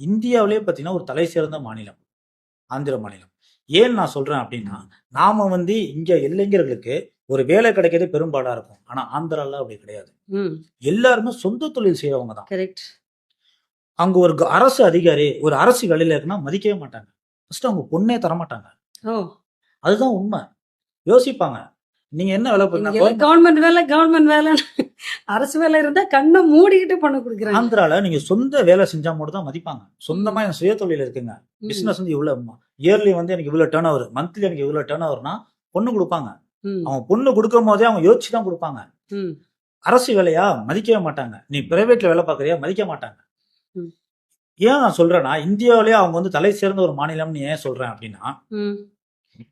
இந்தியாவிலேயே பார்த்தீங்கன்னா ஒரு தலை சிறந்த மாநிலம் ஆந்திர மாநிலம். ஏன் நான் சொல்றேன் அப்படின்னா, நாம வந்து இங்க இளைஞர்களுக்கு ஒரு வேலை கிடைக்கிறதே பெரும்பாடா இருக்கும். ஆனா ஆந்திரால அப்படி கிடையாது. ம். எல்லாருமே சொந்த தொழில் செய்றவங்க தான். கரெக்ட். அங்க ஒரு அரசு அதிகாரி, ஒரு அரசு வேலையில இருக்குன்னா மதிக்கவே மாட்டாங்க. ஃபர்ஸ்ட் அவங்க பொண்ணே தரமாட்டாங்க. ஓ! அதுதான் உண்மை. யோசிப்பாங்க. நீங்க என்ன வேலை இங்கெல்லாம் பண்ணா கவர்மெண்ட் வேலைன்னு அரசு வேலை இருந்தா கண்ண மூடிக்கிட்டு பண்ண குடுக்குறாங்க. ஆந்திரால நீங்க சொந்த வேலை செஞ்சா மட்டும் தான் மதிப்பாங்க. சொந்தமா ம். எனக்கு சுய தொழில் இருக்குங்க. ம். பிசினஸ் வந்து இவ்வளவு இயர்லி வந்து எனக்கு இவ்வளவு டர்ன் ஓவர், மந்த்லி எனக்கு இவ்வளவு டர்ன் ஓவர்னா பொண்ணு குடுப்பாங்க. ம். அவங்க பொண்ணு குடுக்கும்போதே அவங்க யோசிச்சு தான் குடுப்பாங்க. ம். அரசு வேலையா மதிக்கவே மாட்டாங்க. நீ பிரைவேட்ல வேலை பார்க்கறியா மதிக்க மாட்டாங்க. ம். ஏன் நான் சொல்றேன்னா, இந்தியாவிலேயே அவங்க வந்து தலை சிறந்த ஒரு மாநிலம்னு ஏன் சொல்றேன் அப்படின்னா, ம்.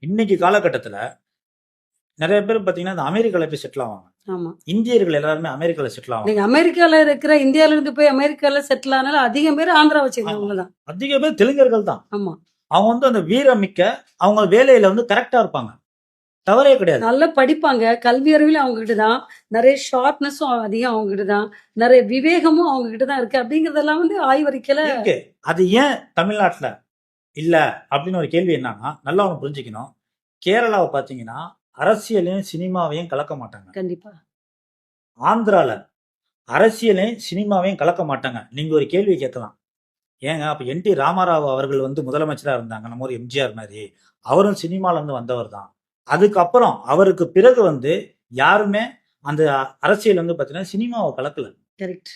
இன்னைக்கு காலகட்டத்துல நெறைய பேர் பார்த்தீங்கன்னா, இந்த அமெரிக்கால போய் செட்டில் ஆவாங்க. ஆமா. இந்தியர்கள் எல்லாருமே அமெரிக்கால செட்டில் ஆவாங்க. நீங்க அமெரிக்கால இருக்கிற இந்தியால இருந்து போய் அமெரிக்கால செட்டில் ஆனாலும் அதிகம் பேர் ஆந்திராவை சேர்ந்தவங்க தான். அதிக பேர் தெலுங்கர்கள் தான். ஆமா. அவங்க வந்து அந்த வீரமிக்க, அவங்க வேலையில வந்து கரெக்ட்டா இருப்பாங்க. தவறே கிடையாது. நல்லா படிப்பாங்க. கல்வி அறிவிலும் அவங்க கிட்ட தான். நிறைய ஷார்ப்னஸும் அதிகம் அவங்க கிட்ட தான். நிறைய விவேகமும் அவங்க கிட்ட தான் இருக்கு. அப்படிங்கிறதெல்லாம் வந்து ஆய்வறிக்கையில இருக்கு. அது ஏன் தமிழ்நாட்டுல இல்ல அப்படின்னு ஒரு கேள்வி என்னன்னா, நல்லா ஒண்ணு புரிஞ்சுக்கணும். கேரளாவ பார்த்தீங்கன்னா, அரசியலையும், சினிமாவையும் கலக்க மாட்டாங்க. கண்டிப்பா. ஆந்திரால அரசியலையும், சினிமாவையும் கலக்க மாட்டாங்க. நீங்க ஒரு கேள்வி கேட்கலாம். ஏங்க அப்ப என்.டி. ராமாராவ் அவர்கள் வந்து முதலமைச்சரா இருந்தாங்க. நம்ம ஊர் எம்ஜிஆர் மாரி. அவரும் சினிமால இருந்து வந்தவர் தான். அதுக்கப்புறம் அவருக்கு பிறகு வந்து யாருமே அந்த அரசியல் வந்து பார்த்தீங்கன்னா, சினிமாவ கலக்கல. கரெக்ட்.